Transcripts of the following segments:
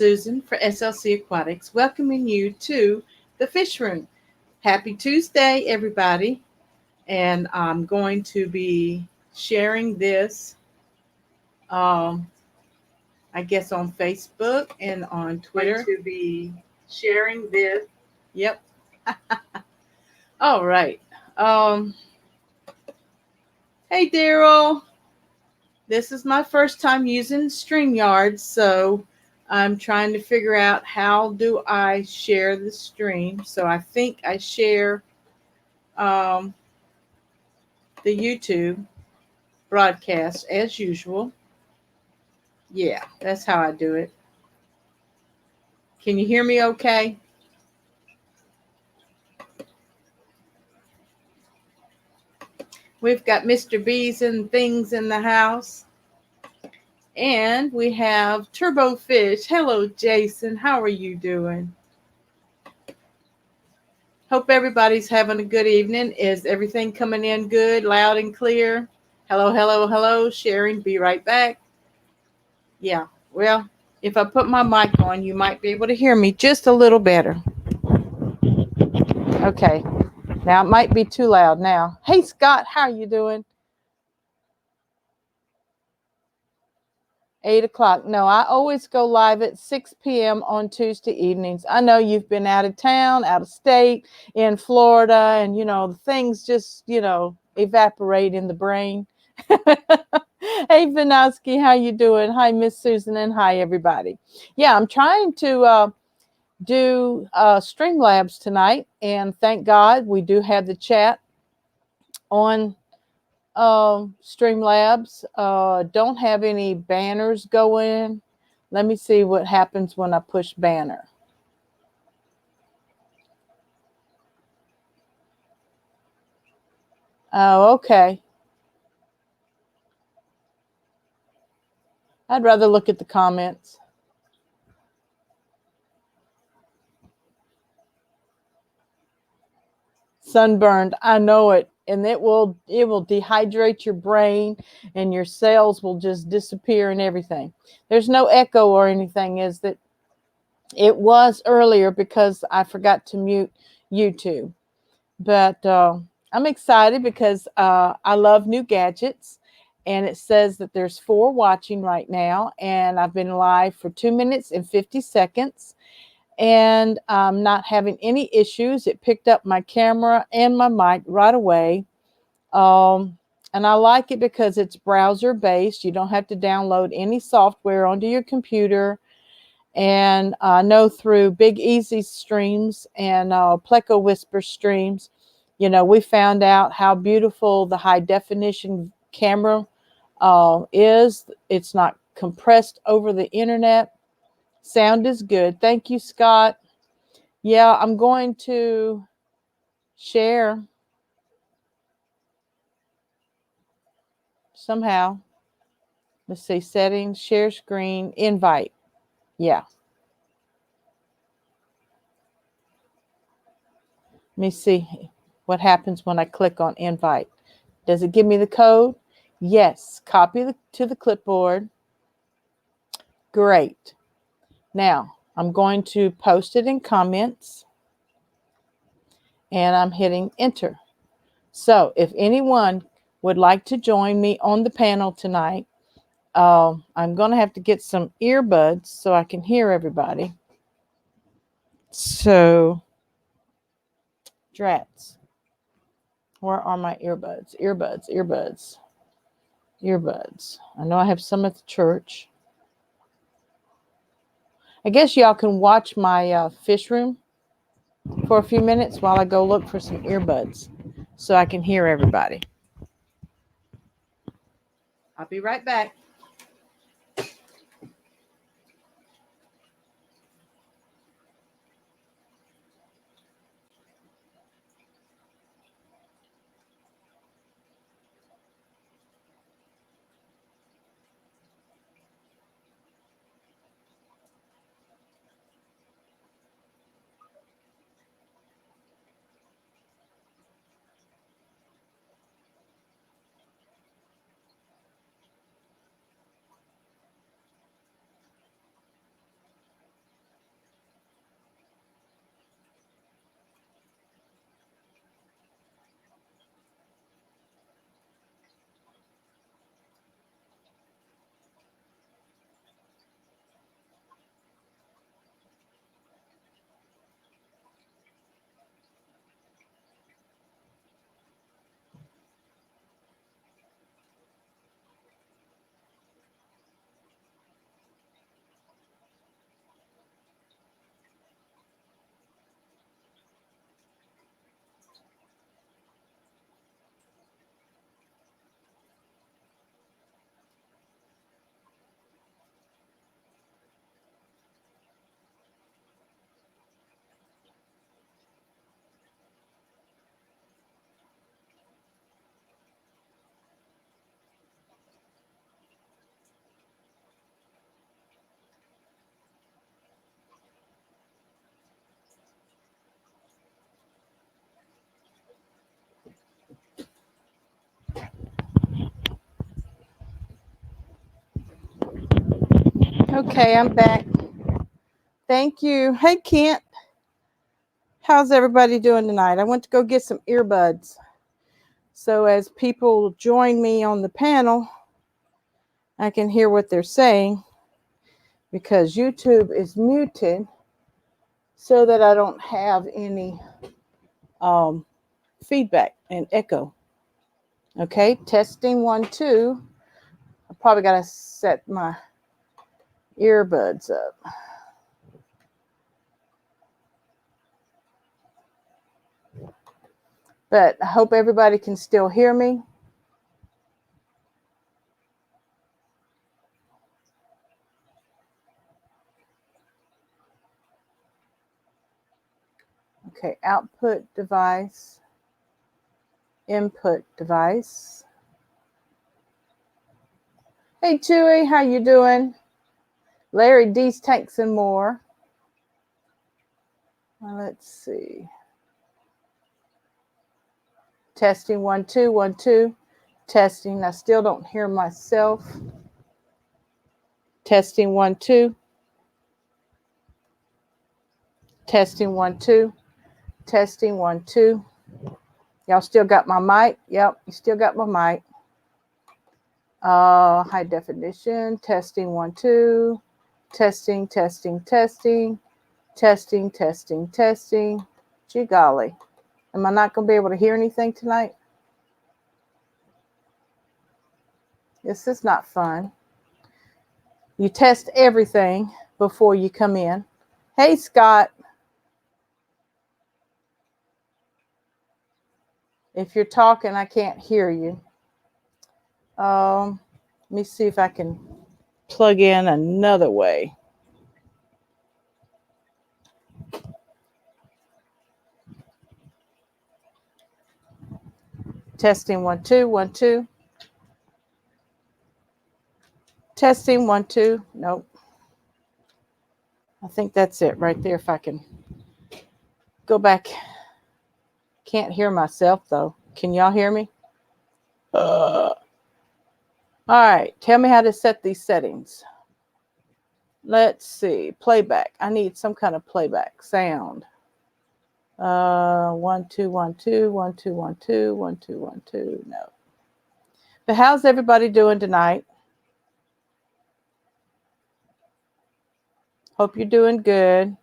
Susan for SLC Aquatics, welcoming you to the fish room. Happy Tuesday, everybody. And I'm going to be sharing this, um, I guess, on Facebook and on Twitter. To be sharing this. Yep. All right. Um, hey, Daryl. This is my first time using StreamYard, so I'm trying to figure out how do I share the stream. So I think I share um, the YouTube broadcast as usual. Yeah, that's how I do it. Can you hear me okay? We've got Mr. Bees and things in the house. And we have Turbo Fish. Hello, Jason. How are you doing? Hope everybody's having a good evening. Is everything coming in good, loud and clear? Hello, hello, hello. Sharing, be right back. Yeah, well, if I put my mic on, you might be able to hear me just a little better. Okay, now it might be too loud now. Hey, Scott, how are you doing? 8 o'clock. No, I always go live at 6 p.m. on Tuesday evenings. I know you've been out of town, out of state, in Florida, and, things just, evaporate in the brain. Hey, Vinoski, how you doing? Hi, Miss Susan, and hi, everybody. Yeah, I'm trying to do Streamlabs tonight, and thank God we do have the chat on Streamlabs. Don't have any banners going. Let me see what happens when I push banner. Oh, okay. I'd rather look at the comments. Sunburned, I know it. And it will dehydrate your brain and your cells will just disappear and everything. There's no echo or anything, is that? It was earlier because I forgot to mute YouTube. But I'm excited because I love new gadgets. And it says that there's 4 watching right now. And I've been live for 2 minutes and 50 seconds. And I'm not having any issues. It picked up my camera and my mic right away. And I like it because it's browser based. You don't have to download any software onto your computer. And I know through Big Easy streams and Pleco Whisper streams, we found out how beautiful the high definition camera is. It's not compressed over the internet. Sound is good. Thank you, Scott. Yeah, I'm going to share somehow. Let's see, settings, share screen, invite. Yeah. Let me see what happens when I click on invite. Does it give me the code? Yes. Copy to the clipboard. Great. Now, I'm going to post it in comments. And I'm hitting enter. So if anyone would like to join me on the panel tonight, I'm going to have to get some earbuds so I can hear everybody. So, drats. Where are my earbuds? Earbuds. I know I have some at the church. I guess y'all can watch my fish room for a few minutes while I go look for some earbuds so I can hear everybody. I'll be right back. Okay, I'm back. Thank you. Hey, Kent. How's everybody doing tonight? I went to go get some earbuds. So as people join me on the panel, I can hear what they're saying because YouTube is muted so that I don't have any feedback and echo. Okay, testing 1, 2. I probably got to set my earbuds up. But I hope everybody can still hear me. Okay, output device, input device. Hey, Chewy, how you doing? Larry D's Tanks and More. Well, let's see. Testing 1, 2, 1, 2. Testing. I still don't hear myself. Testing 1, 2. Testing 1, 2. Testing 1, 2. Y'all still got my mic? Yep, you still got my mic. High definition. Testing 1, 2. Testing, testing, testing. Testing, testing, testing. Gee golly. Am I not going to be able to hear anything tonight? This is not fun. You test everything before you come in. Hey, Scott. If you're talking, I can't hear you. Let me see if I can plug in another way. Testing 1, 2, 1, 2. Testing 1, 2. Nope. I think that's it right there. If I can go back. Can't hear myself though. Can y'all hear me? All right. Tell me how to set these settings. Let's see. Playback. I need some kind of playback sound. 1, 2, 1, 2, 1, 2, 1, 2, 1, 2, 1, 2. No. But how's everybody doing tonight? Hope you're doing good.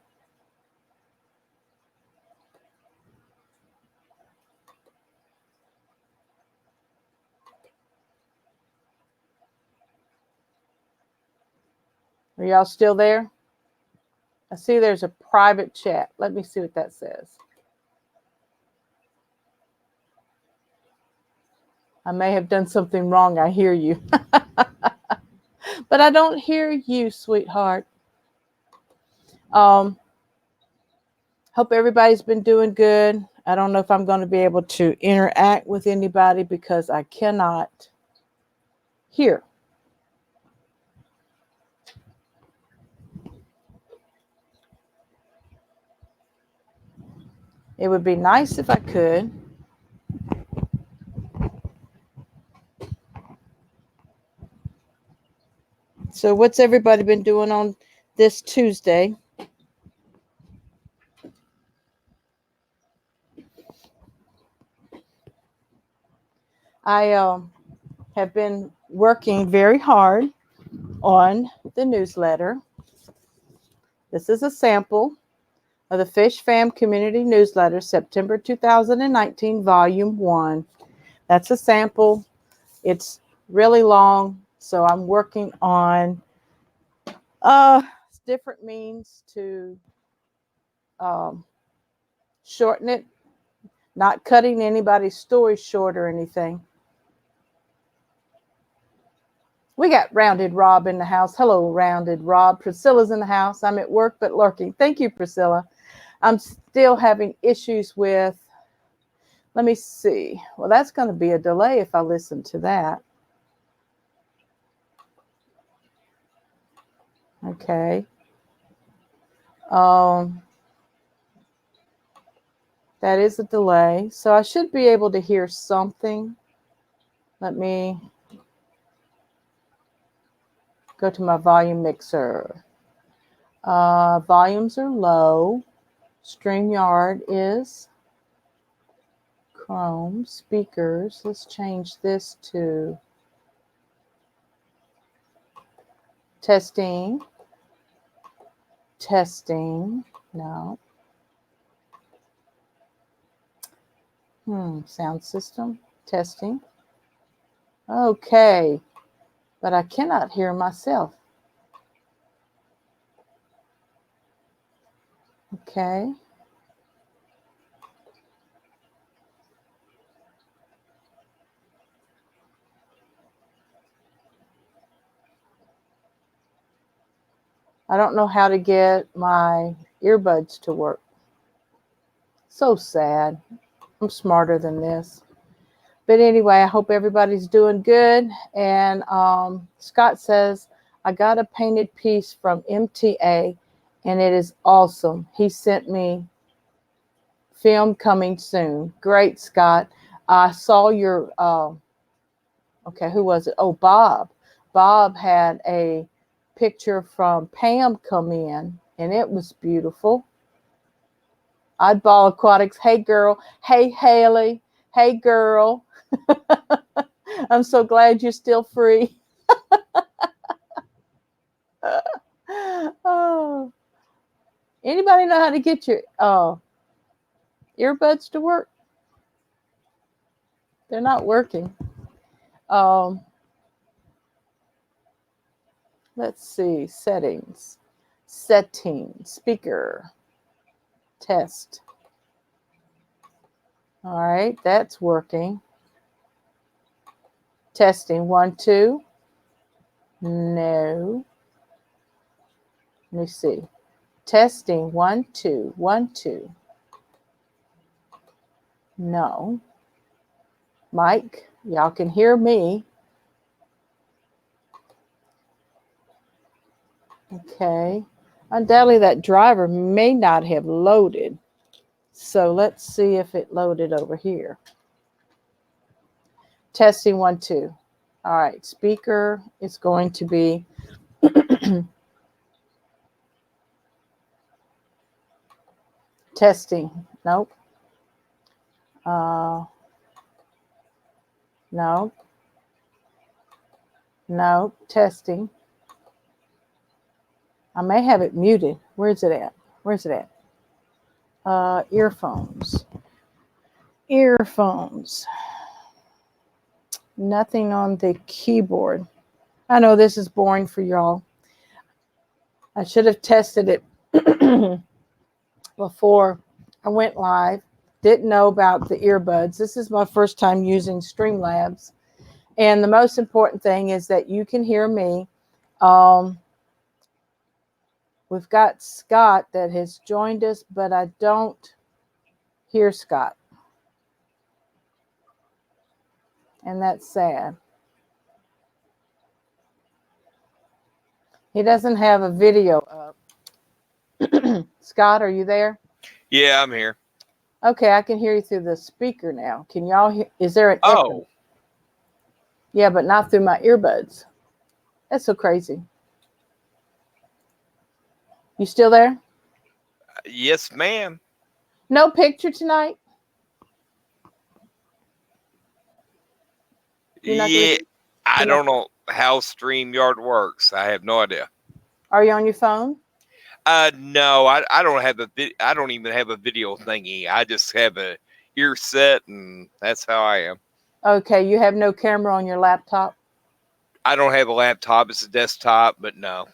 Are y'all still there? I see there's a private chat. Let me see what that says. I may have done something wrong. I hear you. But I don't hear you, sweetheart. Hope everybody's been doing good. I don't know if I'm going to be able to interact with anybody because I cannot hear. It would be nice if I could. So what's everybody been doing on this Tuesday? I have been working very hard on the newsletter. This is a sample of the Fish Fam Community Newsletter, September 2019, Volume 1. That's a sample. It's really long, so I'm working on different means to shorten it, not cutting anybody's story short or anything. We got Rounded Rob in the house. Hello, Rounded Rob. Priscilla's in the house. I'm at work but lurking. Thank you, Priscilla. I'm still having issues with, let me see. Well, that's going to be a delay if I listen to that. Okay. That is a delay. So I should be able to hear something. Let me go to my volume mixer. Volumes are low. StreamYard is Chrome. Speakers. Let's change this to testing. Testing. No. Sound system. Testing. Okay. But I cannot hear myself. Okay. I don't know how to get my earbuds to work. So sad. I'm smarter than this. But anyway, I hope everybody's doing good. And Scott says, I got a painted piece from MTA and it is awesome. He sent me film coming soon. Great, Scott. I saw your, okay, who was it? Oh, Bob. Bob had a picture from Pam come in and it was beautiful. Oddball Aquatics. Hey, girl. Hey, Haley. Hey, girl. I'm so glad you're still free. Oh. Anybody know how to get your earbuds to work? They're not working. Let's see. Settings. Settings. Speaker. Test. All right, that's working. Testing. 1, 2. No. Let me see. Testing. 1, 2. 1, 2. No. Mike, y'all can hear me. Okay. Undoubtedly, that driver may not have loaded. So let's see if it loaded over here. Testing 1, 2. All right. Speaker is going to be testing. Nope. Nope. Nope. Testing. I may have it muted. Where's it at? Where's it at? Earphones. Earphones. Nothing on the keyboard. I know this is boring for y'all. I should have tested it before I went live. Didn't know about the earbuds. This is my first time using Streamlabs. And the most important thing is that you can hear me. We've got Scott that has joined us, but I don't hear Scott. And that's sad. He doesn't have a video up. Scott, are you there? Yeah, I'm here. Okay, I can hear you through the speaker now. Can y'all hear? Is there an echo? Yeah, but not through my earbuds. That's so crazy. You still there? Yes, ma'am. No picture tonight? Yeah, I don't know how StreamYard works. I have no idea. Are you on your phone? No, I don't have I don't even have a video thingy. I just have a ear set, and that's how I am. Okay, you have no camera on your laptop? I don't have a laptop. It's a desktop, but no.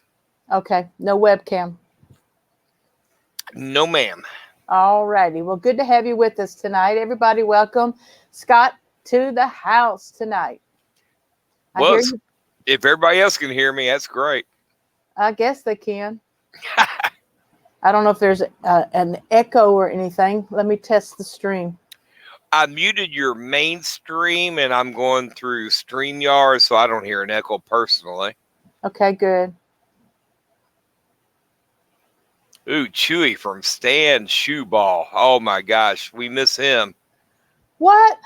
Okay, no webcam. No, ma'am. All righty. Well, good to have you with us tonight. Everybody, welcome Scott to the house tonight. Well, if everybody else can hear me, that's great. I guess they can. I don't know if there's an echo or anything. Let me test the stream. I muted your main stream, and I'm going through StreamYard, so I don't hear an echo personally. Okay, good. Ooh, Chewy from Stan Shoeball. Oh, my gosh. We miss him. What?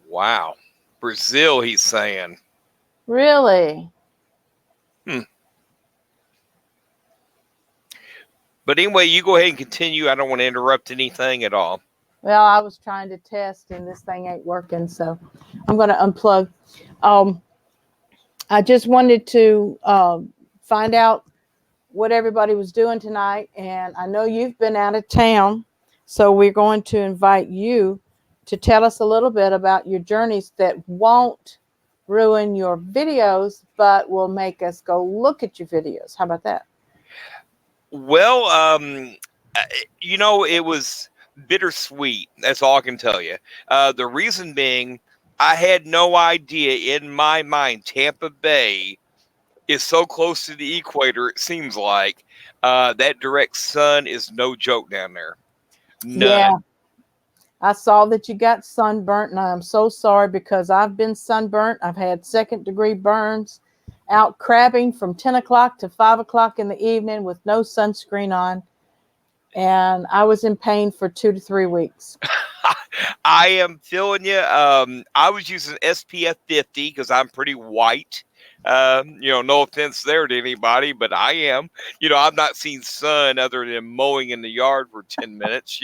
Wow. Brazil, he's saying. Really? But anyway, you go ahead and continue. I don't want to interrupt anything at all. Well, I was trying to test and this thing ain't working, so I'm going to unplug. I just wanted to find out what everybody was doing tonight, and I know you've been out of town, so we're going to invite you to tell us a little bit about your journeys that won't ruin your videos, but will make us go look at your videos. How about that? Well, it was bittersweet. That's all I can tell you. The reason being, I had no idea in my mind Tampa Bay is so close to the equator. It seems like that direct sun is no joke down there. None. Yeah. I saw that you got sunburnt, and I'm so sorry because I've been sunburnt. I've had 2nd-degree burns out crabbing from 10 o'clock to 5 o'clock in the evening with no sunscreen on. And I was in pain for 2 to 3 weeks. I am feeling you. I was using SPF 50 because I'm pretty white. No offense there to anybody, but I am. I've not seen sun other than mowing in the yard for 10 minutes,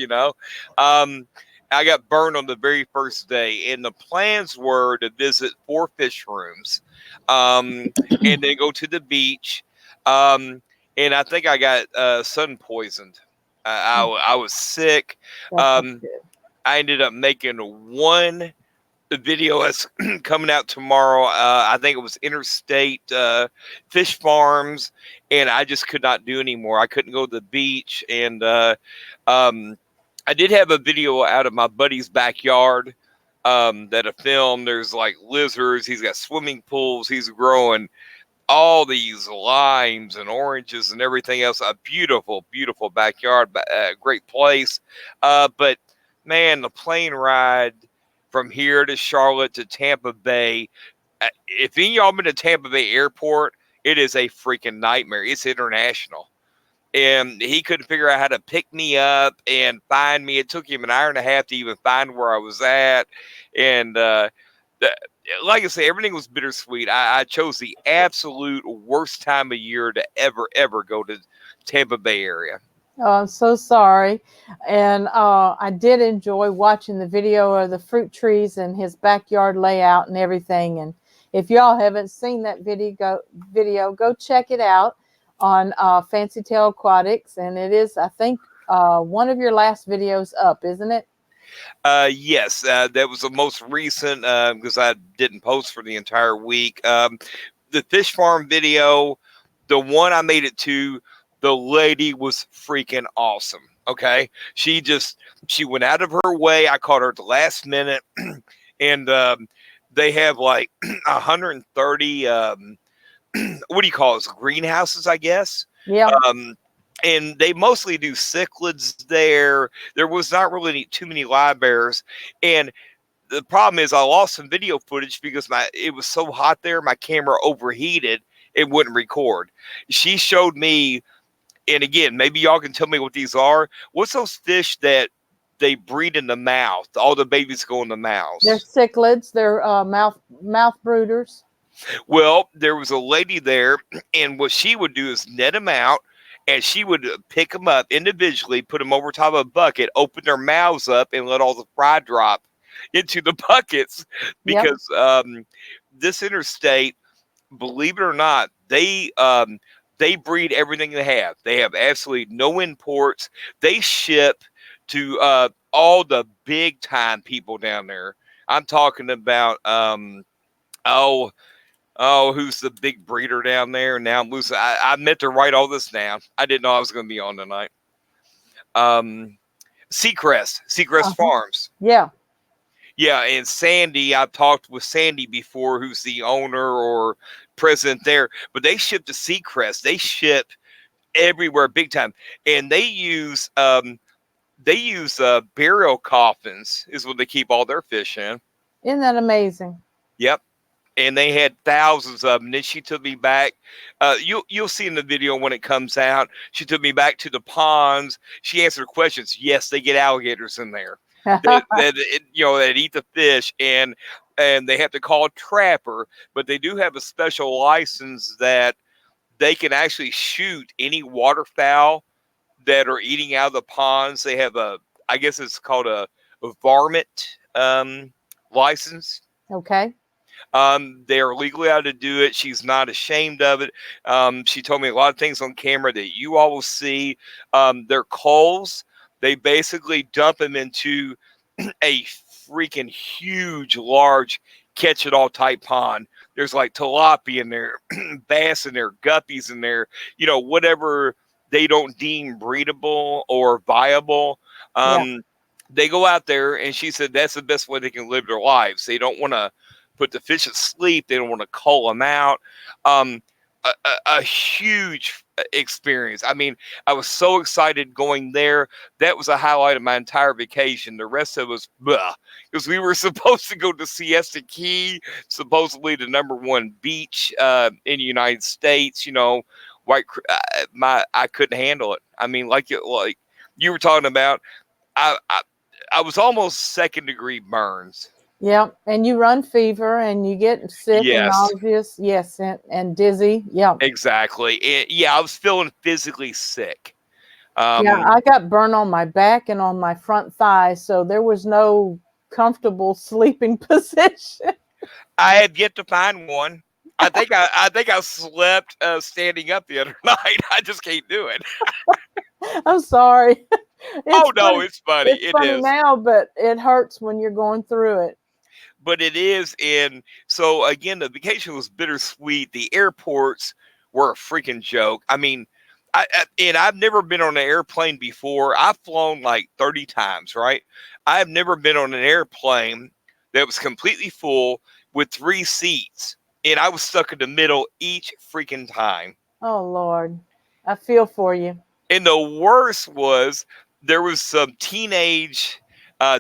I got burned on the very first day, and the plans were to visit 4 fish rooms, and then go to the beach. And I think I got sun poisoned. I was sick. That's not good. I ended up making one video that's coming out tomorrow. I think it was interstate fish farms, and I just could not do anymore. I couldn't go to the beach, and I did have a video out of my buddy's backyard that I filmed. There's like lizards. He's got swimming pools. He's growing all these limes and oranges and everything else. A beautiful, beautiful backyard, great place. But man, the plane ride from here to Charlotte to Tampa Bay. If any of y'all been to Tampa Bay Airport, it is a freaking nightmare. It's international. And he couldn't figure out how to pick me up and find me. It took him an hour and a half to even find where I was at. And like I say, everything was bittersweet. I chose the absolute worst time of year to ever go to Tampa Bay area. Oh, I'm so sorry. And I did enjoy watching the video of the fruit trees and his backyard layout and everything. And if y'all haven't seen that video, go check it out on SLC Aquatics. And it is, I think, one of your last videos up, isn't it? Yes, that was the most recent because I didn't post for the entire week. The fish farm video, the one I made it to, the lady was freaking awesome. Okay. She went out of her way. I caught her at the last minute, and they have like 130, what do you call it? Greenhouses, I guess. Yeah. And they mostly do cichlids there. There was not really too many live bears. And the problem is I lost some video footage because it was so hot there. My camera overheated. It wouldn't record. She showed me, and again, maybe y'all can tell me what these are. What's those fish that they breed in the mouth? All the babies go in the mouths. They're cichlids. They're mouth brooders. Well, there was a lady there, and what she would do is net them out, and she would pick them up individually, put them over top of a bucket, open their mouths up, and let all the fry drop into the buckets. Because this interstate, believe it or not, they breed everything they have. They have absolutely no imports. They ship to all the big time people down there. I'm talking about who's the big breeder down there? Now I'm losing. I meant to write all this down. I didn't know I was going to be on tonight. Seacrest Farms. Yeah. Yeah, and Sandy, I've talked with Sandy before, who's the owner or president there, but they ship to Seacrest. They ship everywhere big time. And they use burial coffins is what they keep all their fish in. Isn't that amazing? Yep. And they had thousands of them. And then she took me back. You'll see in the video when it comes out. She took me back to the ponds. She answered questions. Yes, they get alligators in there that eat the fish. And and they have to call a trapper, but they do have a special license that they can actually shoot any waterfowl that are eating out of the ponds. They have I guess it's called a varmint license. Okay. They are legally allowed to do it. She's not ashamed of it. She told me a lot of things on camera that you all will see. Their culls, they basically dump them into a freaking huge, large catch-it-all type pond. There's like tilapia in there, bass in there, guppies in there, whatever they don't deem breedable or viable. Yeah. They go out there, and she said that's the best way they can live their lives. They don't want to put the fish to sleep. They don't want to cull them out. A huge experience. I mean, I was so excited going there. That was a highlight of my entire vacation. The rest of it was because we were supposed to go to Siesta Key, supposedly the #1 beach in the United States. I couldn't handle it. I mean, like you were talking about, I was almost 2nd-degree burns. Yeah, and you run fever and you get sick and Yes. nauseous. Yes, and dizzy. Yeah. Exactly. I was feeling physically sick. Yeah, I got burn on my back and on my front thigh, so there was no comfortable sleeping position. I have yet to find one. I think I slept standing up the other night. I just can't do it. I'm sorry. Oh no, funny. it's funny. It's funny is. now, but it hurts when you're going through it. But it is. And so again, the vacation was bittersweet. The airports were a freaking joke. I mean, I've never been on an airplane before. I've flown like 30 times, right? I've never been on an airplane that was completely full with 3 seats, and I was stuck in the middle each freaking time. Oh Lord, I feel for you. And the worst was there was some teenage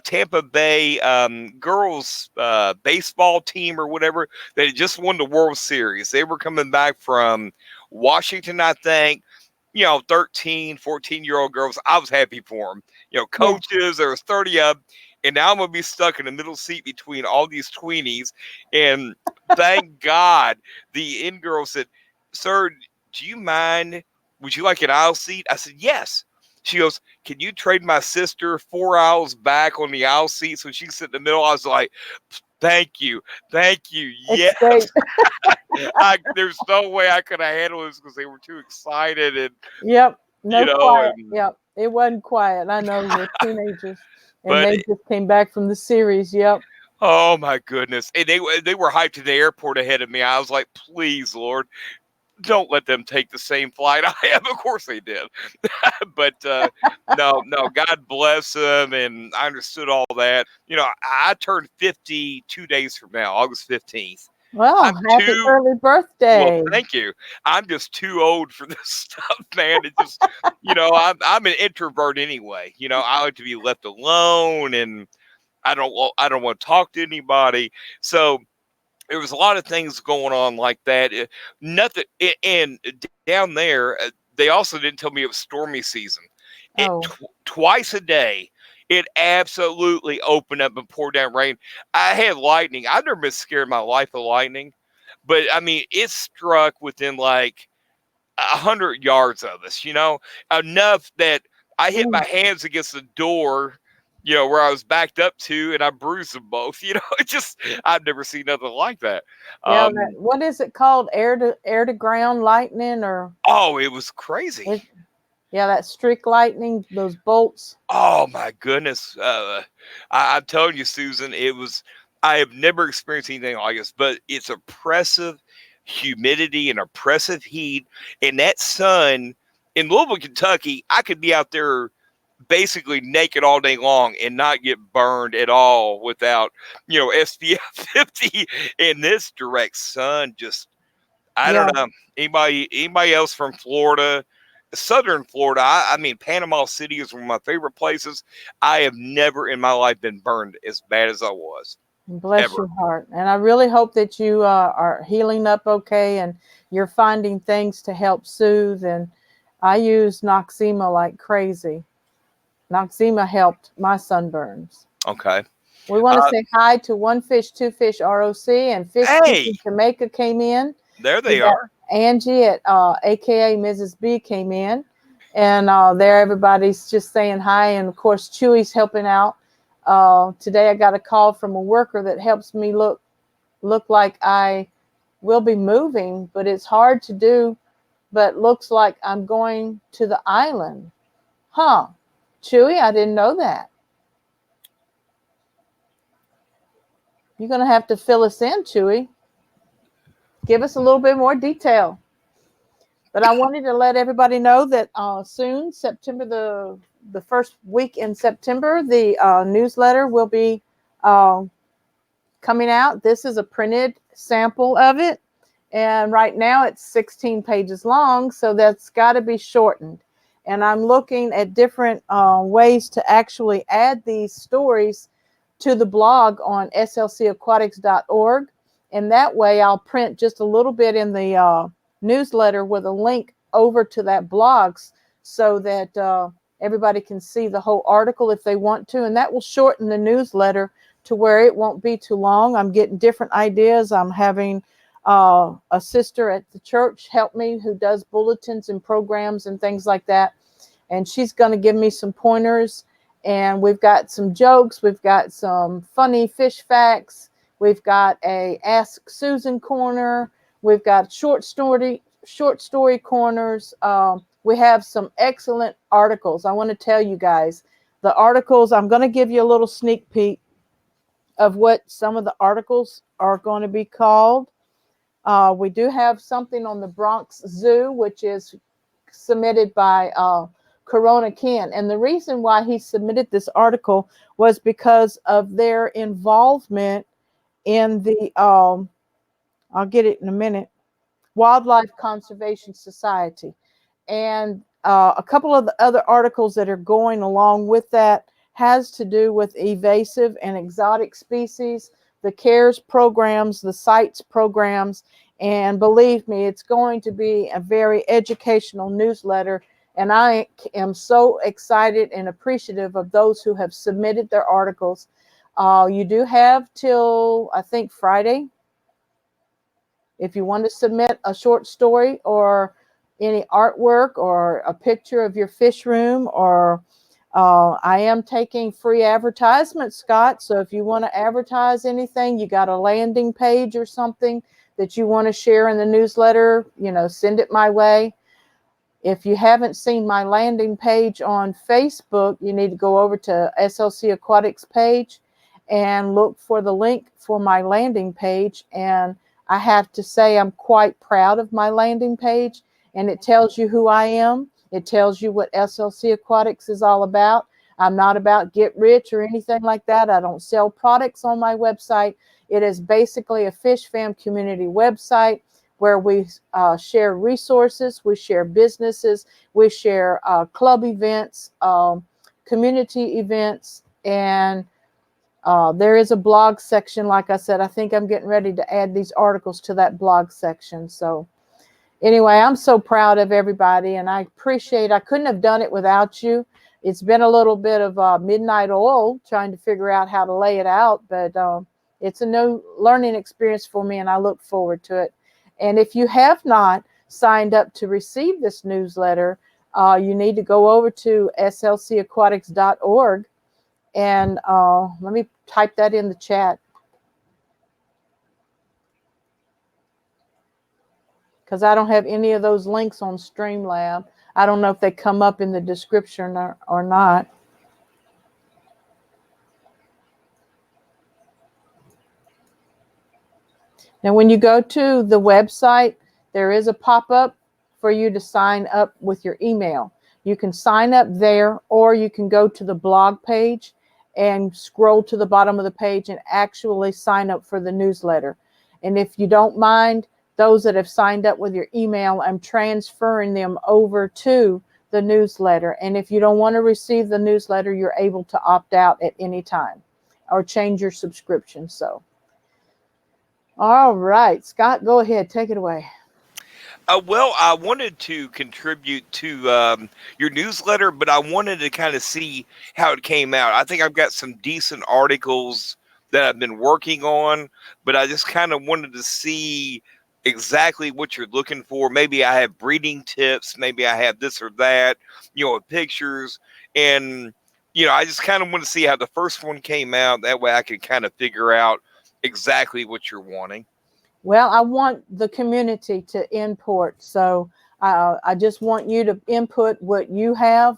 Tampa Bay girls baseball team or whatever that had just won the World Series. They were coming back from Washington, I think. 13, 14-year-old girls. I was happy for them. Coaches, there was 30 of them. And now I'm going to be stuck in the middle seat between all these tweenies. And thank God the in girl said, "Sir, do you mind? Would you like an aisle seat?" I said, "Yes." She goes, "Can you trade my sister 4 aisles back on the aisle seat so she can sit in the middle?" I was like, Thank you. Yes. There's no way I could have handled this because they were too excited. And Yep. No quiet. and Yep. It wasn't quiet. I know they're teenagers. And But they just came back from the series. Yep. oh my goodness. And they were hyped to the airport ahead of me. I was like, please, Lord, don't let them take the same flight I have. Of course they did. But no, God bless them. And I understood all that. I turned 50 2 days from now, August 15th. Well, I'm happy early birthday. Well, thank you. I'm just too old for this stuff, man. It just, I'm an introvert anyway. I like to be left alone, and I don't want to talk to anybody. So there was a lot of things going on like that. Nothing, and down there, they also didn't tell me it was stormy season. Oh. Twice a day, it absolutely opened up and poured down rain. I had lightning. I've never been scared in my life of lightning, but I mean, it struck within like 100 yards of us. Enough that I hit my hands against the door. Where I was backed up to, and I bruised them both. It just, I've never seen nothing like that. Yeah, what is it called? Air to ground lightning, or? Oh, it was crazy. Yeah, that streak lightning, those bolts. Oh my goodness. I'm telling you, Susan, I have never experienced anything like this, but it's oppressive humidity and oppressive heat. And that sun in Louisville, Kentucky, I could be out there basically naked all day long and not get burned at all without, SPF 50 in this direct sun. Just, I don't know. Anybody else from Florida, Southern Florida? I mean, Panama City is one of my favorite places. I have never in my life been burned as bad as I was. Bless Ever. your heart. And I really hope that you are healing up okay and you're finding things to help soothe. And I use Noxzema like crazy. Noxzema helped my sunburns. Okay. We want to say hi to One Fish, Two Fish ROC, and Fish Hey, in Jamaica came in. there We they got are. Angie at AKA Mrs. B came in, and there everybody's just saying hi. And of course, Chewy's helping out. Today I got a call from a worker that helps me look like I will be moving, but it's hard to do. But looks like I'm going to the island, huh? Chewy, I didn't know that. You're gonna have to fill us in, Chewy. Give us a little bit more detail. But I wanted to let everybody know that soon, September the first week in September, the newsletter will be coming out. This is a printed sample of it, and right now it's 16 pages long, so that's got to be shortened. And I'm looking at different ways to actually add these stories to the blog on slcaquatics.org, and that way I'll print just a little bit in the newsletter with a link over to that blogs so that everybody can see the whole article if they want to, and that will shorten the newsletter to where it won't be too long. I'm getting different ideas. I'm having a sister at the church help me who does bulletins and programs and things like that, and she's going to give me some pointers. And we've got some jokes, we've got some funny fish facts, we've got a Ask Susan corner, we've got short story corners. We have some excellent articles. I want to tell you guys the articles. I'm going to give you a little sneak peek of what some of the articles are going to be called. We do have something on the Bronx Zoo, which is submitted by Corona Ken. And the reason why he submitted this article was because of their involvement in the, I'll get it in a minute, Wildlife Conservation Society. And a couple of the other articles that are going along with that has to do with invasive and exotic species, the CARES programs, the CITES programs. And believe me, it's going to be a very educational newsletter. And I am so excited and appreciative of those who have submitted their articles. You do have till, I think, Friday, if you want to submit a short story or any artwork or a picture of your fish room, or I am taking free advertisements, Scott. So if you want to advertise anything, you got a landing page or something that you want to share in the newsletter, send it my way. If you haven't seen my landing page on Facebook, you need to go over to SLC Aquatics page and look for the link for my landing page. And I have to say I'm quite proud of my landing page, and it tells you who I am. It tells you what SLC Aquatics is all about. I'm not about get rich or anything like that. I don't sell products on my website. It is basically a fish fam community website where we share resources, we share businesses, we share club events, community events, and there is a blog section. Like I said, I think I'm getting ready to add these articles to that blog section. So anyway, I'm so proud of everybody, and I appreciate, I couldn't have done it without you. It's been a little bit of midnight oil trying to figure out how to lay it out, but it's a new learning experience for me, and I look forward to it. And if you have not signed up to receive this newsletter, you need to go over to slcaquatics.org, and let me type that in the chat, because I don't have any of those links on Streamlab. I don't know if they come up in the description or not. Now, when you go to the website, there is a pop-up for you to sign up with your email. You can sign up there, or you can go to the blog page and scroll to the bottom of the page and actually sign up for the newsletter. And if you don't mind, those that have signed up with your email, I'm transferring them over to the newsletter. And if you don't want to receive the newsletter, you're able to opt out at any time or change your subscription. So, all right, Scott, go ahead, take it away. Well, I wanted to contribute to your newsletter, but I wanted to kind of see how it came out. I think I've got some decent articles that I've been working on, but I just kind of wanted to see exactly what you're looking for. Maybe I have breeding tips, maybe I have this or that, pictures. And, I just kind of want to see how the first one came out. That way I can kind of figure out exactly what you're wanting. Well, I want the community to import. So I just want you to input what you have.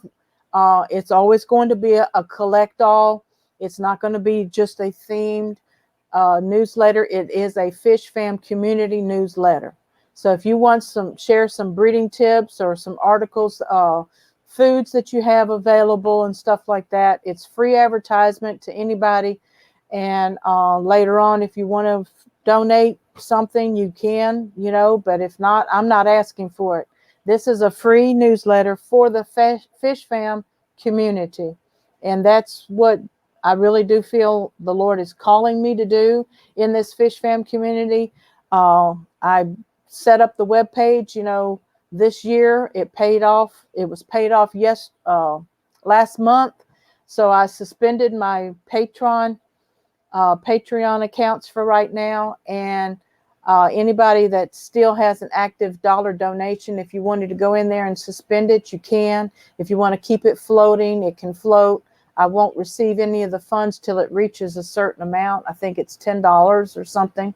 It's always going to be a collect all. It's not going to be just a themed newsletter. It is a Fish Fam community newsletter. So if you want share some breeding tips or some articles, foods that you have available and stuff like that, it's free advertisement to anybody. And later on, if you want to donate something, you can, but if not, I'm not asking for it. This is a free newsletter for the Fish Fam community. And that's what I really do feel the Lord is calling me to do in this Fish Fam community. I set up the webpage, this year. It paid off. It was paid off last month. So I suspended my Patreon accounts for right now. And anybody that still has an active dollar donation, if you wanted to go in there and suspend it, you can. If you want to keep it floating, it can float. I won't receive any of the funds till it reaches a certain amount. I think it's $10 or something.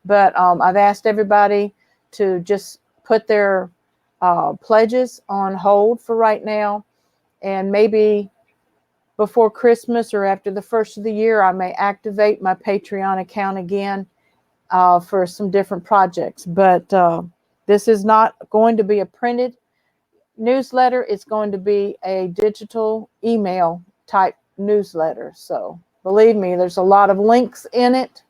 But I've asked everybody to just put their pledges on hold for right now. And maybe before Christmas or after the first of the year, I may activate my Patreon account again for some different projects. But this is not going to be a printed newsletter. It's going to be a digital email type newsletter. So believe me, there's a lot of links in it,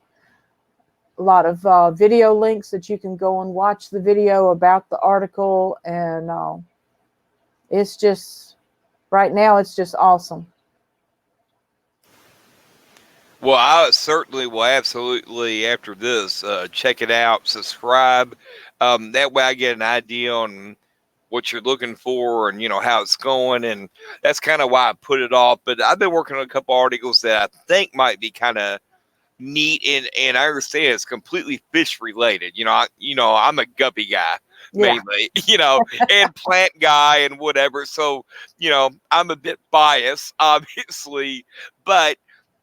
a lot of video links that you can go and watch the video about the article. And it's just, right now, it's just awesome. Well, I certainly will absolutely, after this, check it out, subscribe. That way I get an idea on what you're looking for and, how it's going. And that's kind of why I put it off. But I've been working on a couple articles that I think might be kind of neat. And I understand it's completely fish related. I'm a guppy guy. Yeah. Mainly, and plant guy and whatever. So, I'm a bit biased, obviously, but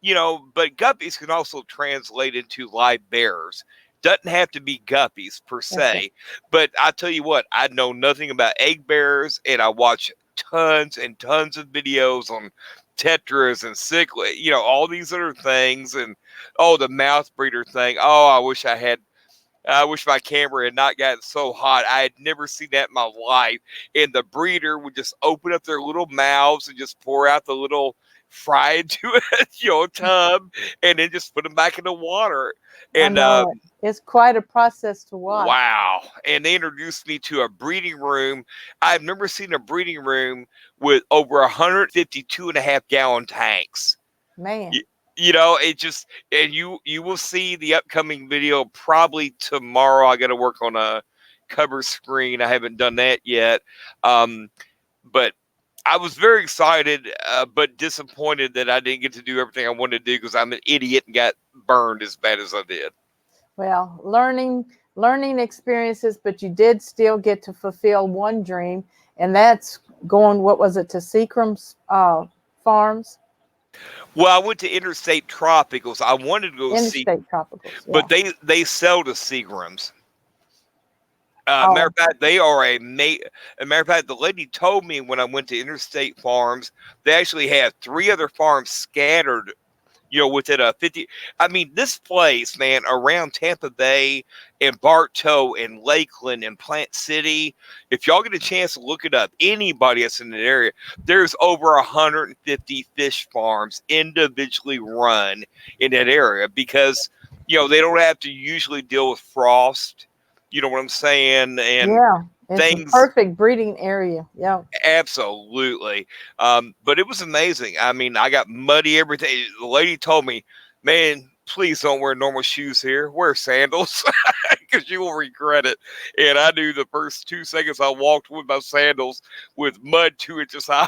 guppies can also translate into live bearers. Doesn't have to be guppies per se, Okay. but I tell you what, I know nothing about egg bearers, and I watch tons and tons of videos on tetras and cichlid, all these other things, and the mouth breeder thing. Oh, I wish my camera had not gotten so hot. I had never seen that in my life. And the breeder would just open up their little mouths and just pour out the little fry into a tub, and then just put them back in the water. And I know it's quite a process to watch. wow. And they introduced me to a breeding room. I've never seen a breeding room with over 152.5 gallon tanks. Man. It just, and you will see the upcoming video probably tomorrow. I got to work on a cover screen. I haven't done that yet. But I was very excited, but disappointed that I didn't get to do everything I wanted to do because I'm an idiot and got burned as bad as I did. Well, learning experiences, but you did still get to fulfill one dream, and that's going, what was it, to Seagram's Farms? Well, I went to Interstate Tropicals. I wanted to go see, Interstate Tropicals, yeah. but they sell to Seagram's. Oh. Matter of fact, they are a matter of fact, the lady told me when I went to Interstate Farms, they actually have 3 other farms scattered, within a 50. I mean, this place, man, around Tampa Bay and Bartow and Lakeland and Plant City, if y'all get a chance to look it up, anybody that's in the area, there's over 150 fish farms individually run in that area because, they don't have to usually deal with frost. You know what I'm saying? And yeah, it's a perfect breeding area. Yeah, absolutely. But it was amazing. I mean, I got muddy everything. The lady told me, "Man, please don't wear normal shoes here. Wear sandals." because you will regret it. And I knew the first 2 seconds I walked with my sandals with mud 2 inches high,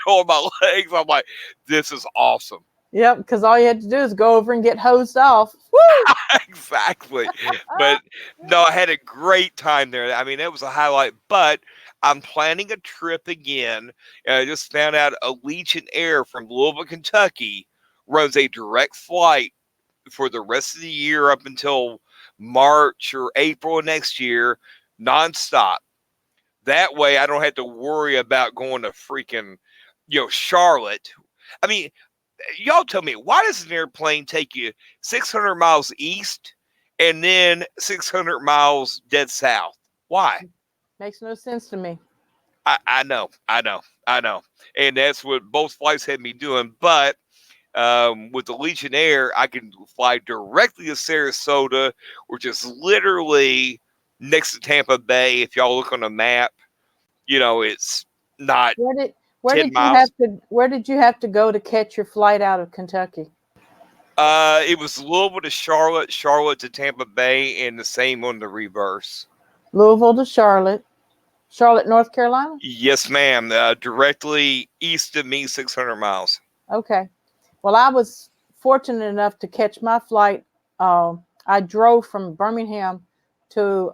on my legs. I'm like, this is awesome. Yep, because all you had to do is go over and get hosed off. Woo! Exactly. But no, I had a great time there. I mean, that was a highlight. But I'm planning a trip again. And I just found out Allegiant Air from Louisville, Kentucky runs a direct flight for the rest of the year up until March or April next year, nonstop. That way I don't have to worry about going to freaking, Charlotte. I mean, y'all tell me, why does an airplane take you 600 miles east and then 600 miles dead south? Why? Makes no sense to me. I know. And that's what both flights had me doing. But with the Legion Air, I can fly directly to Sarasota, which is literally next to Tampa Bay. If y'all look on a map, it's not Where 10 did miles. where did you have to go to catch your flight out of Kentucky? It was Louisville to Charlotte, Charlotte to Tampa Bay, and the same on the reverse. Louisville to Charlotte, North Carolina? Yes, ma'am. Directly east of me, 600 miles. Okay. Well, I was fortunate enough to catch my flight. I drove from Birmingham to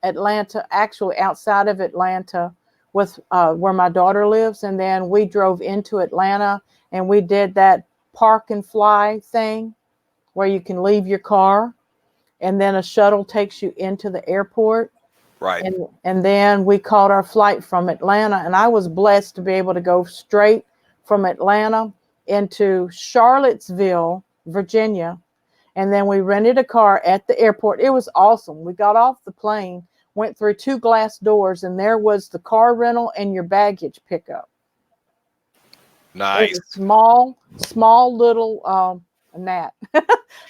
Atlanta, actually outside of Atlanta with where my daughter lives. And then we drove into Atlanta and we did that park and fly thing where you can leave your car and then a shuttle takes you into the airport. Right. And then we caught our flight from Atlanta, and I was blessed to be able to go straight from Atlanta into Charlottesville, Virginia. And then we rented a car at the airport. It was awesome. We got off the plane, went through 2 glass doors, and there was the car rental and your baggage pickup. Nice. It was small little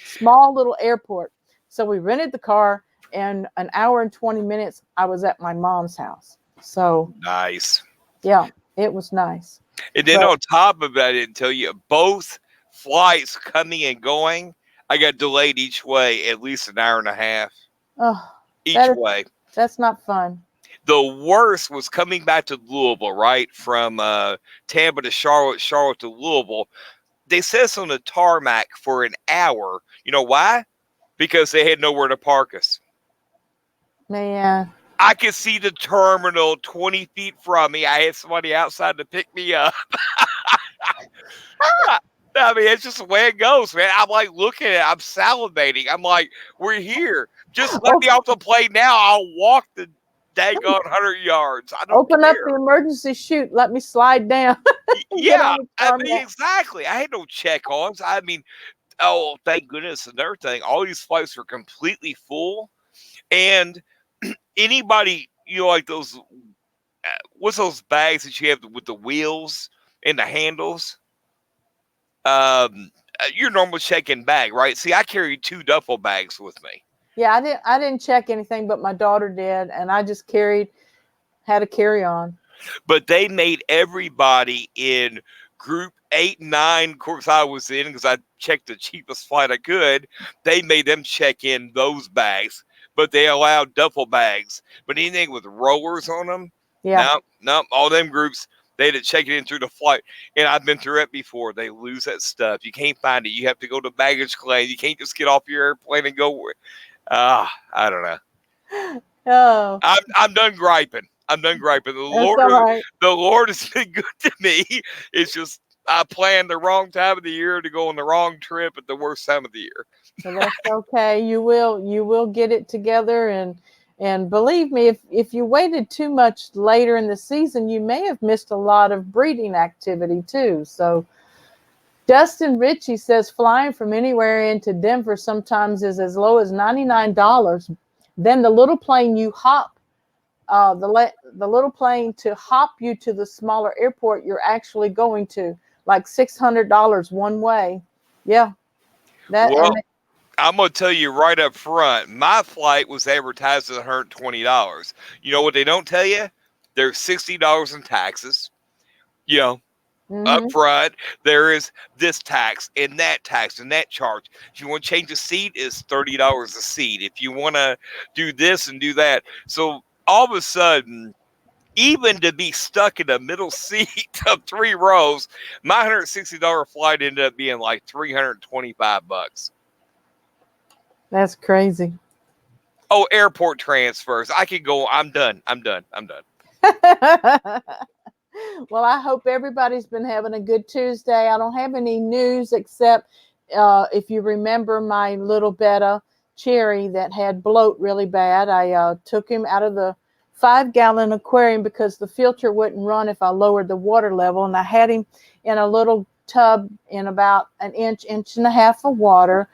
small little airport. So we rented the car. And an hour and 20 minutes, I was at my mom's house. So nice. Yeah, it was nice. And then on top of that, I didn't tell you, both flights coming and going, I got delayed each way at least an hour and a half each way. That's not fun. The worst was coming back to Louisville, right? From Tampa to Charlotte, Charlotte to Louisville. They set us on the tarmac for an hour. You know why? Because they had nowhere to park us. Man. I could see the terminal 20 feet from me. I had somebody outside to pick me up. I mean, it's just the way it goes, man. I'm like looking at it. I'm salivating. I'm like, we're here. Just let me off the plane now. I'll walk the daggone 100 yards. I don't Open care. up the emergency chute. Let me slide down. Yeah, I mean, exactly. I had no check-ons. I mean, oh, thank goodness. Another thing, all these flights were completely full. And anybody, like those, what's those bags that you have with the wheels and the handles? Your normal check-in bag, right? See, I carry 2 duffel bags with me. Yeah, I didn't check anything, but my daughter did, and I just had a carry-on. But they made everybody in group 8 and 9, of course I was in because I checked the cheapest flight I could. They made them check in those bags. But they allowed duffel bags. But anything with rollers on them, no, all them groups, they had to check it in through the flight. And I've been through it before. They lose that stuff. You can't find it. You have to go to baggage claim. You can't just get off your airplane and go. I don't know. Oh, I'm done griping. The Lord has been good to me. It's just I planned the wrong time of the year to go on the wrong trip at the worst time of the year. So that's okay. You will get it together, and believe me, if you waited too much later in the season, you may have missed a lot of breeding activity too. So Dustin Ritchie says flying from anywhere into Denver sometimes is as low as $99. Then the little plane you hop, the little plane to hop you to the smaller airport you're actually going to, like $600 one way. Yeah. I'm going to tell you right up front, my flight was advertised at $120. You know what they don't tell you? There's $60 in taxes. Mm-hmm. up front. There is this tax and that charge. If you want to change a seat, it's $30 a seat. If you want to do this and do that. So all of a sudden, even to be stuck in a middle seat of 3 rows, my $160 flight ended up being like $325. That's crazy. Oh, airport transfers. I could go. I'm done. Well, I hope everybody's been having a good Tuesday. I don't have any news except if you remember my little betta Cherry that had bloat really bad. I took him out of the 5-gallon aquarium because the filter wouldn't run if I lowered the water level. And I had him in a little tub in about an inch and a half of water.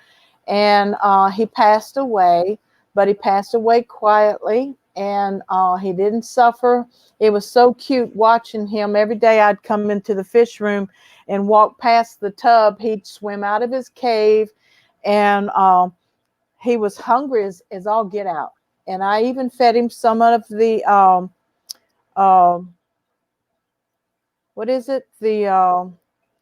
And he passed away, but he passed away quietly. And he didn't suffer. It was so cute watching him. Every day I'd come into the fish room and walk past the tub. He'd swim out of his cave, and he was hungry as all get out. And I even fed him some of the, what is it? The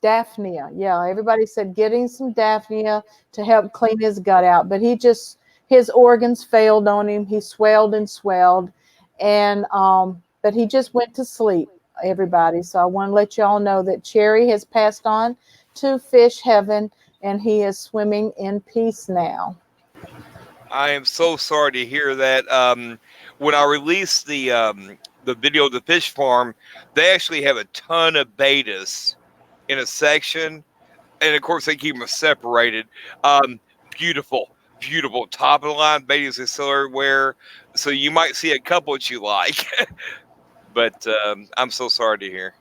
Daphnia. Yeah, everybody said getting some Daphnia to help clean his gut out. But his organs failed on him. He swelled and swelled. And but he just went to sleep, everybody. So I want to let y'all know that Cherry has passed on to fish heaven, and he is swimming in peace now. I am so sorry to hear that. When I released the video of the fish farm, they actually have a ton of betas in a section, and of course they keep them separated. Beautiful top of the line betas is still everywhere, so you might see a couple that you like. But I'm so sorry to hear.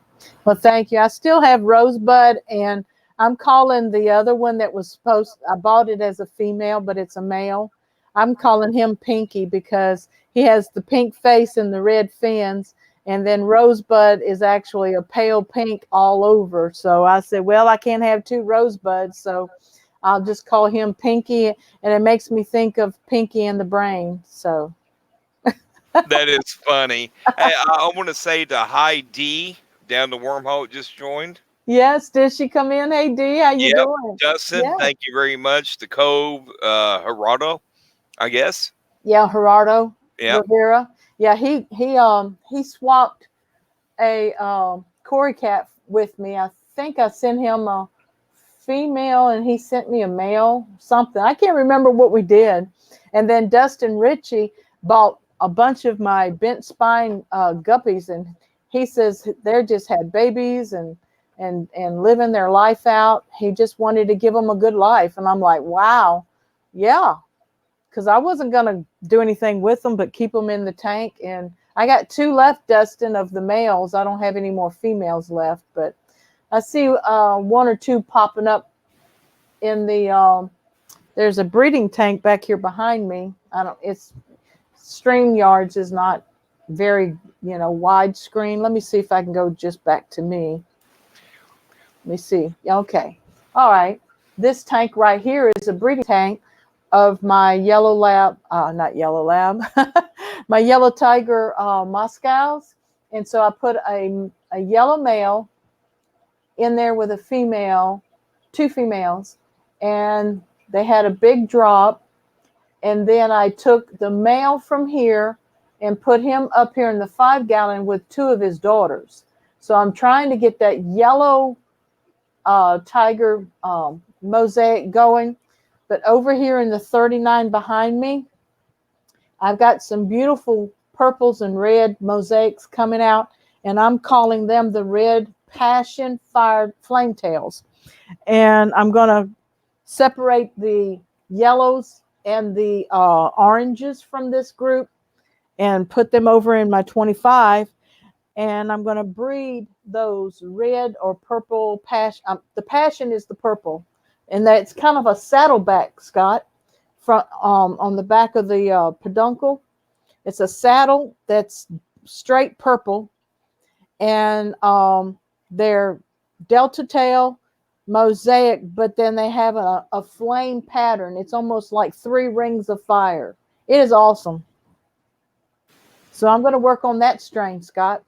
Well, thank you. I still have Rosebud, and I'm calling the other one that was I bought it as a female, but it's a male. I'm calling him Pinky because he has the pink face and the red fins. And then Rosebud is actually a pale pink all over. So I said, well, I can't have 2 Rosebuds. So I'll just call him Pinky. And it makes me think of Pinky and the Brain. So That is funny. Hey, I want to say to Heidi down the wormhole just joined. yes, did she come in? Hey, D, how you doing? Dustin, Yeah. thank you very much. The Cove, Gerardo, I guess. Yeah, Gerardo Yep. Rivera. Yeah, he swapped a Cory cat with me. I think I sent him a female and he sent me a male, something. I can't remember what we did. And then Dustin Ritchie bought a bunch of my bent spine guppies, and he says they're just had babies and living their life out. He just wanted to give them a good life. And I'm like, wow, yeah. Because I wasn't going to do anything with them but keep them in the tank. And I got 2 left, Dustin, of the males. I don't have any more females left, but I see 1 or 2 popping up in the, there's a breeding tank back here behind me. It's StreamYards is not very, wide screen. Let me see if I can go just back to me. Let me see. Okay. All right. This tank right here is a breeding tank of my yellow lab, not yellow lab, my yellow tiger Moscows. And so I put a yellow male in there with a female, 2 females, and they had a big drop. And then I took the male from here and put him up here in the 5-gallon with 2 of his daughters. So I'm trying to get that yellow tiger mosaic going. But over here in the 39 behind me, I've got some beautiful purples and red mosaics coming out, and I'm calling them the red passion fired flame tails. And I'm going to separate the yellows and the oranges from this group and put them over in my 25. And I'm going to breed those red or purple passion. The passion is the purple. And that's kind of a saddleback, Scott, on the back of the peduncle. It's a saddle that's straight purple, and they're delta tail mosaic, but then they have a flame pattern. It's almost like 3 rings of fire. It is awesome. So I'm going to work on that strain, Scott.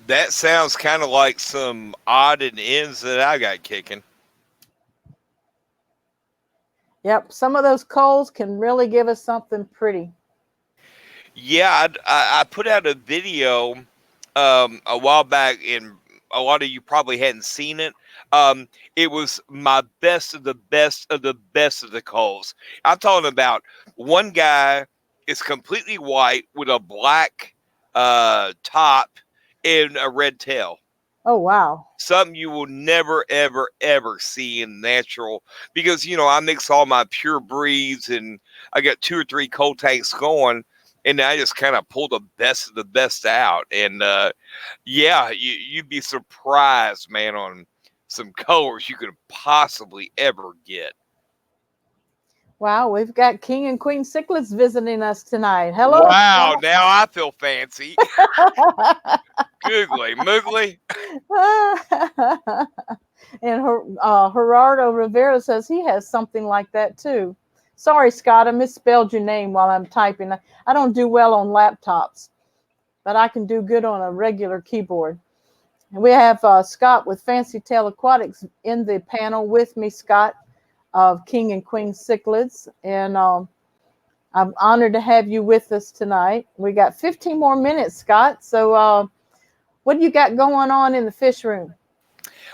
That sounds kind of like some odd and ends that I got kicking. Yep, some of those coals can really give us something pretty. Yeah, I put out a video a while back, and a lot of you probably hadn't seen it. It was my best of the best of the best of the calls. I'm talking about one guy is completely white with a black top and a red tail. Oh, wow. Something you will never, ever, ever see in natural, because I mix all my pure breeds and I got 2 or 3 cold tanks going, and I just kind of pull the best of the best out. And yeah, you'd be surprised, man, on some colors you could possibly ever get. Wow, we've got King and Queen cichlids visiting us tonight. Hello. Wow, now I feel fancy. Googly moogly. And Gerardo Rivera says he has something like that too. Sorry, Scott, I misspelled your name while I'm typing. I don't do well on laptops, but I can do good on a regular keyboard. And we have Scott with Fancy Tail Aquatics in the panel with me, Scott, of King and Queen cichlids. And I'm honored to have you with us tonight. We got 15 more minutes, Scott. So what do you got going on in the fish room?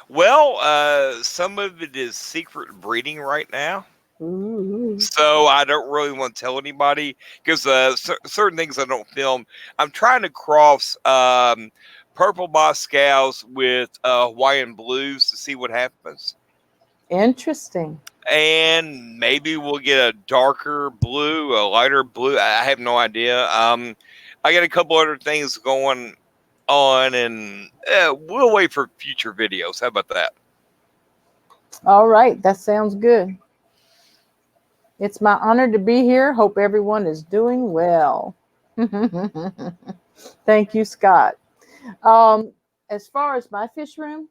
Well, some of it is secret breeding right now. Ooh. So I don't really want to tell anybody, because certain things I don't film. I'm trying to cross purple Moscows with Hawaiian blues to see what happens. Interesting. And maybe we'll get a darker blue, a lighter blue. I have no idea. I got a couple other things going on, and we'll wait for future videos. How about that? All right, that sounds good. It's my honor to be here. Hope everyone is doing well. Thank you, Scott. As far as my fish room,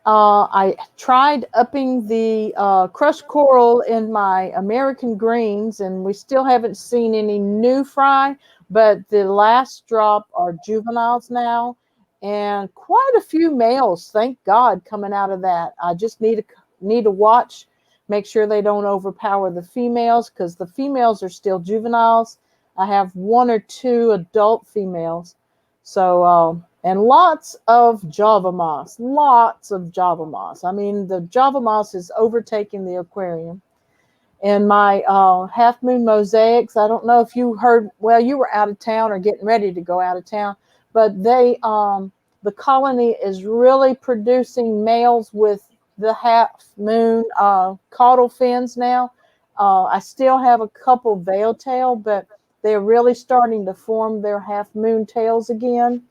I tried upping the crushed coral in my American greens, and we still haven't seen any new fry, but the last drop are juveniles now, and quite a few males, thank God, coming out of that. I just need to watch, make sure they don't overpower the females, because the females are still juveniles. I have 1 or 2 adult females. So, and lots of Java moss, lots of Java moss. I mean, the Java moss is overtaking the aquarium. And my half moon mosaics, I don't know if you heard, well, you were out of town or getting ready to go out of town, but the colony is really producing males with the half moon caudal fins now. I still have a couple veil tail, but they're really starting to form their half moon tails again.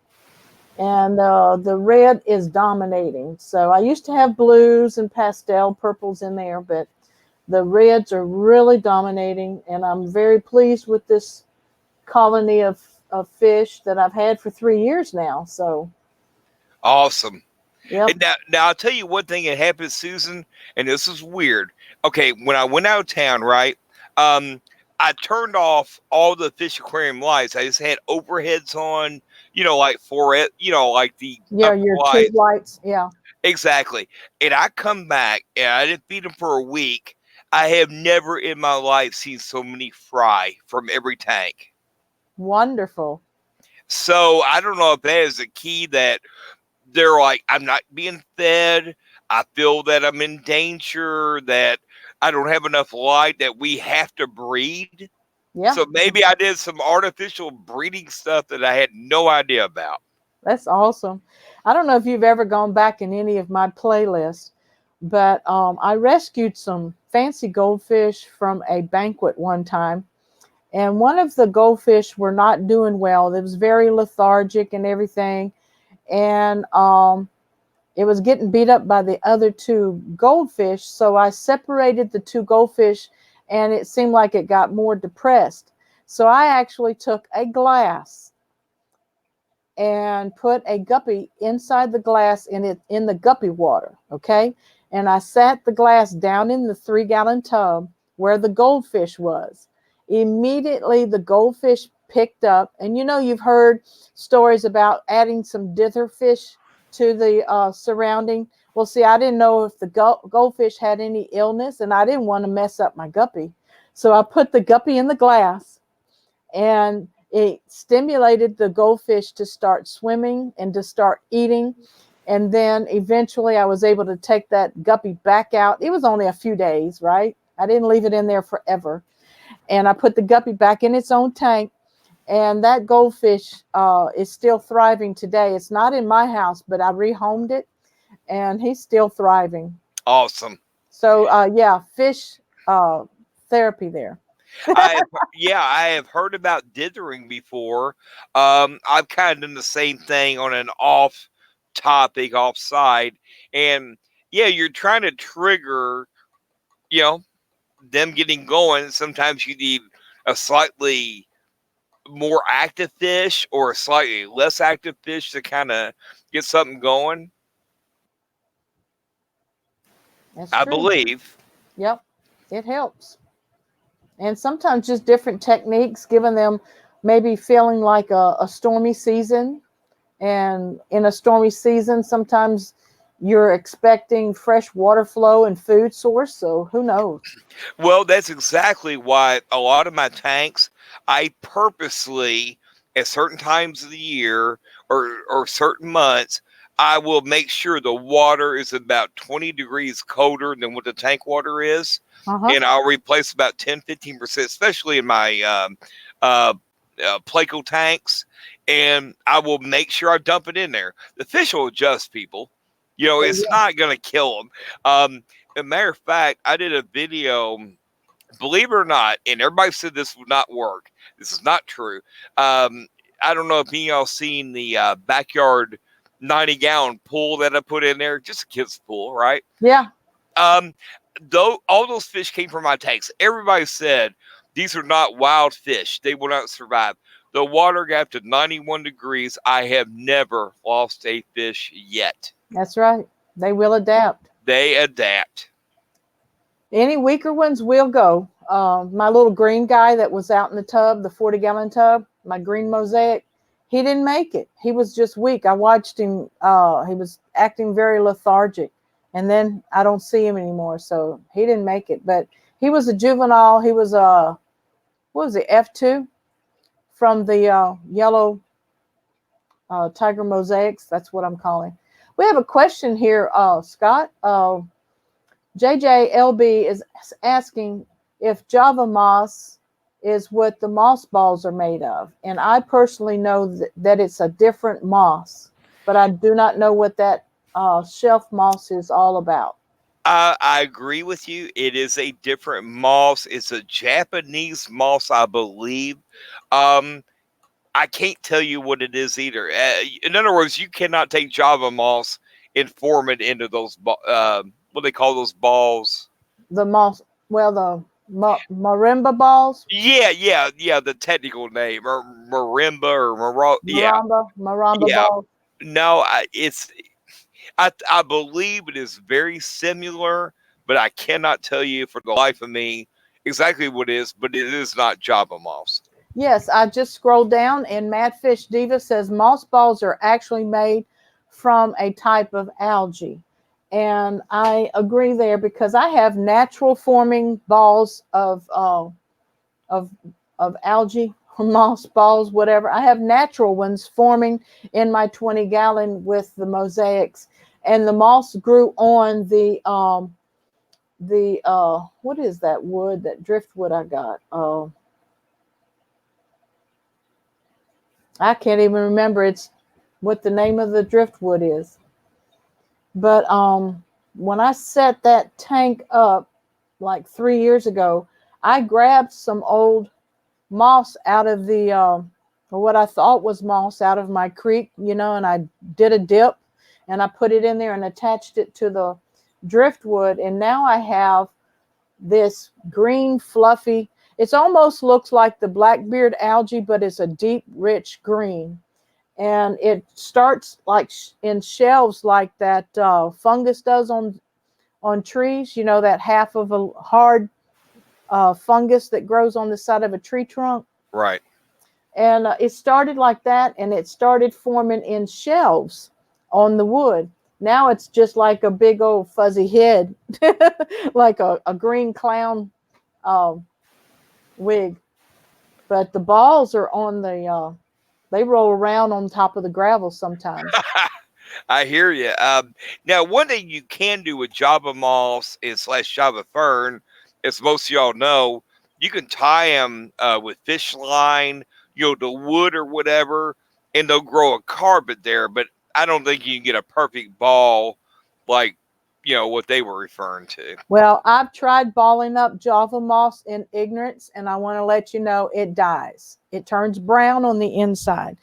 And the red is dominating. So I used to have blues and pastel purples in there, but the reds are really dominating. And I'm very pleased with this colony of fish that I've had for 3 years now. So Awesome. yep. And now I'll tell you one thing that happened, Susan, and this is weird. Okay, when I went out of town, right, I turned off all the fish aquarium lights. I just had overheads on, like for it, like the Yeah, your tube lights. Yeah. Exactly. And I come back and I didn't feed them for a week. I have never in my life seen so many fry from every tank. Wonderful. So I don't know if that is a key that they're like, I'm not being fed. I feel that I'm in danger, that I don't have enough light, that we have to breed. Yeah. So maybe I did some artificial breeding stuff that I had no idea about. That's awesome. I don't know if you've ever gone back in any of my playlists, but I rescued some fancy goldfish from a banquet one time. And one of the goldfish were not doing well. It was very lethargic and everything. And it was getting beat up by the other 2 goldfish. So I separated the 2 goldfish, and it seemed like it got more depressed. So I actually took a glass and put a guppy inside the glass in the guppy water, okay? And I sat the glass down in the 3-gallon tub where the goldfish was. Immediately the goldfish picked up. And you've heard stories about adding some dither fish to the surrounding. Well, see, I didn't know if the goldfish had any illness, and I didn't want to mess up my guppy. So I put the guppy in the glass, and it stimulated the goldfish to start swimming and to start eating. And then eventually I was able to take that guppy back out. It was only a few days, right? I didn't leave it in there forever. And I put the guppy back in its own tank. And that goldfish is still thriving today. It's not in my house, but I rehomed it, and he's still thriving. Awesome. So, yeah, fish therapy there. I have heard about dithering before. I've kind of done the same thing on an off topic, offside, and yeah, you're trying to trigger, them getting going. Sometimes you need a slightly more active fish or a slightly less active fish to kind of get something going. That's I true. believe. Yep, it helps. And sometimes just different techniques, giving them maybe feeling like a stormy season. And in a stormy season, sometimes you're expecting fresh water flow and food source. So who knows? Well, that's exactly why a lot of my tanks, I purposely, at certain times of the year or certain months, I will make sure the water is about 20 degrees colder than what the tank water is. Uh-huh. And I'll replace about 10-15%, especially in my Placo tanks. And I will make sure I dump it in there. The fish will adjust, people. It's not going to kill them. As a matter of fact, I did a video, believe it or not, and everybody said this would not work. This is not true. I don't know if any of y'all seen the backyard 90-gallon pool that I put in there, just a kid's pool, right? Yeah. Though all those fish came from my tanks. Everybody said these are not wild fish. They will not survive. The water got to 91 degrees. I have never lost a fish yet. That's right. They will adapt. They adapt. Any weaker ones will go. My little green guy that was out in the tub, the 40-gallon tub, my green mosaic, he didn't make it. He was just weak. I watched him. He was acting very lethargic. And then I don't see him anymore. So he didn't make it. But he was a juvenile. He was what was it, F2 from the yellow tiger mosaics. That's what I'm calling. We have a question here, Scott. JJLB is asking if Java moss is what the moss balls are made of. And I personally know that it's a different moss, but I do not know what that shelf moss is all about. I agree with you. It is a different moss. It's a Japanese moss, I believe. I can't tell you what it is either. In other words, you cannot take Java moss and form it into those, what they call those balls. The moss, well, the marimba balls. Yeah. The technical name, or marimba, or Maramba balls. No, I believe it is very similar, but I cannot tell you for the life of me exactly what it is. But it is not Java moss. Yes, I just scrolled down, and Madfish Diva says moss balls are actually made from a type of algae. And I agree there, because I have natural forming balls of algae, moss balls, whatever. I have natural ones forming in my 20-gallon with the mosaics, and the moss grew on the what is that wood, that driftwood I got? I can't even remember it's what the name of the driftwood is. But when I set that tank up like 3 years ago, I grabbed some old moss out of the what I thought was moss out of my creek, and I did a dip, and I put it in there and attached it to the driftwood, and now I have this green fluffy, it almost looks like the blackbeard algae, but it's a deep rich green, and it starts like in shelves like that fungus does on trees, that half of a hard fungus that grows on the side of a tree trunk. Right. And it started like that, and it started forming in shelves on the wood. Now it's just like a big old fuzzy head, like a green clown uh, wig. But the balls are on they roll around on top of the gravel sometimes. I hear you. Now, one thing you can do with Java moss and slash Java fern, as most of y'all know, you can tie them with fish line, to wood or whatever, and they'll grow a carpet there. But I don't think you can get a perfect ball like, what they were referring to. Well, I've tried balling up Java moss in ignorance, and I want to let you know it dies. It turns brown on the inside.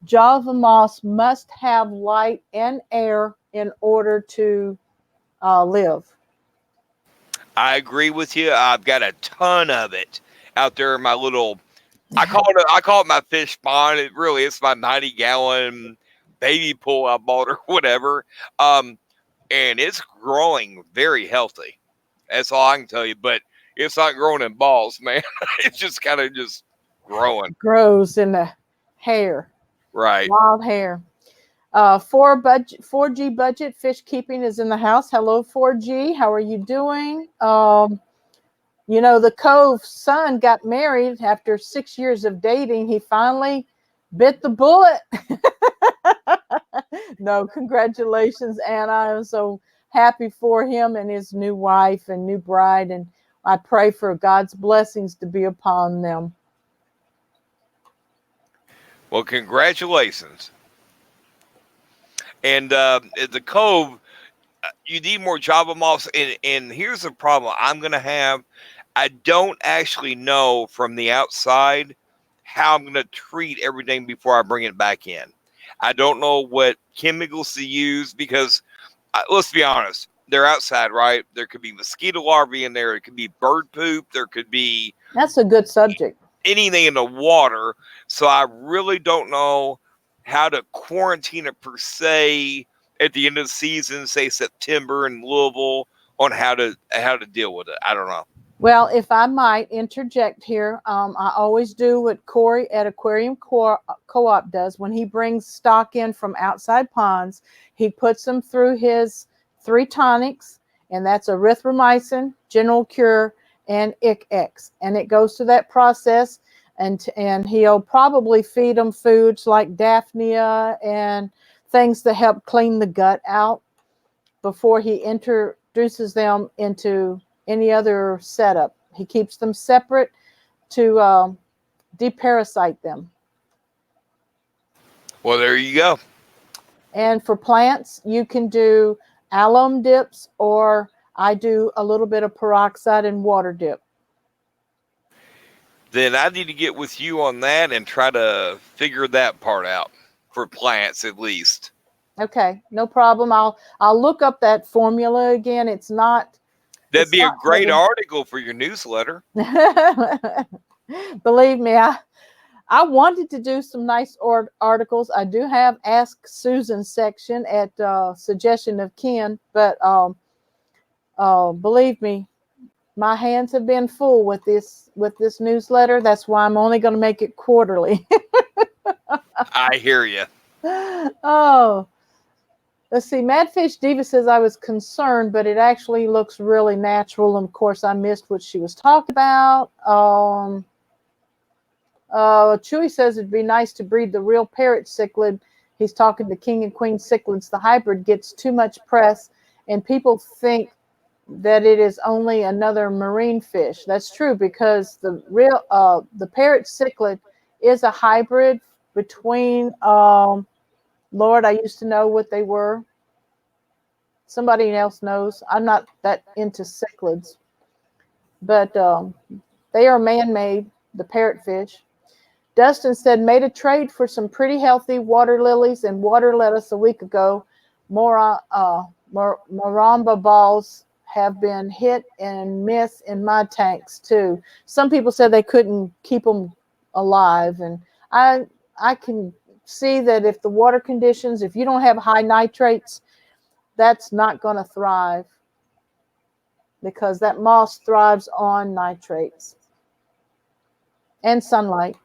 Java moss must have light and air in order to live. I agree with you. I've got a ton of it out there in my little. I call it my fish pond. It's my 90-gallon baby pool I bought or whatever. And it's growing very healthy. That's all I can tell you. But it's not growing in balls, man. It's just kind of just growing. Grows in the hair, Right. wild hair. 4G budget fish keeping is in the house. Hello, 4G. How are you doing? The Cove's son got married after 6 years of dating. He finally bit the bullet. No, congratulations, Anna. I'm so happy for him and his new wife and new bride. And I pray for God's blessings to be upon them. Well, congratulations. And the Cove, you need more Java moss. And here's the problem I'm going to have. I don't actually know from the outside how I'm going to treat everything before I bring it back in. I don't know what chemicals to use because, let's be honest, they're outside, right? There could be mosquito larvae in there. It could be bird poop. There could be That's a good subject. anything in the water. So I really don't know how to quarantine it per se at the end of the season, say September in Louisville, on how to deal with it. I don't know. Well, if I might interject here, I always do what Corey at Aquarium Co-op does. When he brings stock in from outside ponds, he puts them through his 3 tonics, and that's erythromycin, General Cure, and ICX. And it goes through that process, and he'll probably feed them foods like Daphnia and things to help clean the gut out before he introduces them into any other setup. He keeps them separate to deparasite them. Well, there you go. And for plants, you can do alum dips, or I do a little bit of peroxide and water dip. Then I need to get with you on that and try to figure that part out for plants at least. Okay, no problem. I'll look up that formula again. It's not. That'd be a great heavy. article for your newsletter. Believe me, I wanted to do some nice articles. I do have Ask Susan section at suggestion of Ken, but believe me, my hands have been full with this newsletter. That's why I'm only going to make it quarterly. I hear you. Oh, let's see. Madfish Diva says I was concerned, but it actually looks really natural. And of course, I missed what she was talking about. Chewy says it'd be nice to breed the real parrot cichlid. He's talking to king and queen cichlids. The hybrid gets too much press, and people think that it is only another marine fish. That's true, because the parrot cichlid is a hybrid between Lord, I used to know what they were. Somebody else knows. I'm not that into cichlids, but they are man-made, the parrotfish. Dustin said, made a trade for some pretty healthy water lilies and water lettuce a week ago. Maramba balls have been hit and miss in my tanks too. Some people said they couldn't keep them alive, and I can see that if the water conditions, if you don't have high nitrates, that's not going to thrive, because that moss thrives on nitrates and sunlight.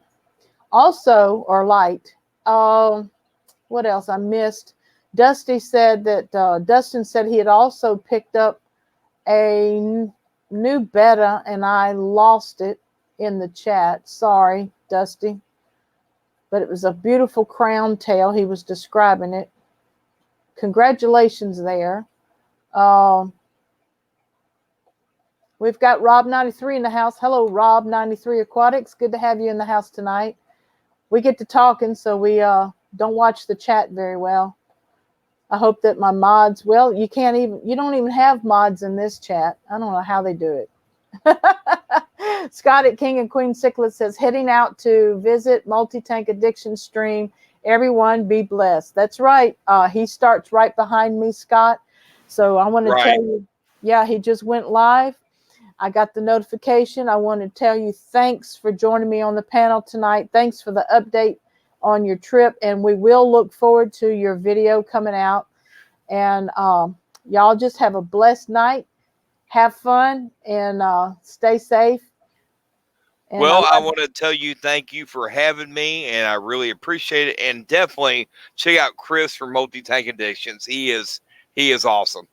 Also, or light. What else I missed? Dustin said he had also picked up a new betta, and I lost it in the chat. Sorry, Dusty. But it was a beautiful crown tail. He was describing it. Congratulations there. We've got Rob93 in the house. Hello, Rob93 Aquatics. Good to have you in the house tonight. We get to talking, so we don't watch the chat very well. I hope that my mods, well, you don't even have mods in this chat. I don't know how they do it. Scott at King and Queen Cichlid says, heading out to visit Multi-Tank Addiction stream. Everyone be blessed. That's right. He starts right behind me, Scott. So I want to tell you, yeah, he just went live. I got the notification. I want to tell you thanks for joining me on the panel tonight. Thanks for the update on your trip, and we will look forward to your video coming out. And y'all just have a blessed night. Have fun and stay safe. And well, I want to tell you thank you for having me, and I really appreciate it. And definitely check out Chris from Multi-Tank Addictions. He is awesome.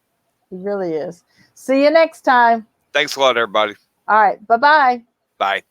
He really is. See you next time. Thanks a lot, everybody. All right. Bye-bye. Bye.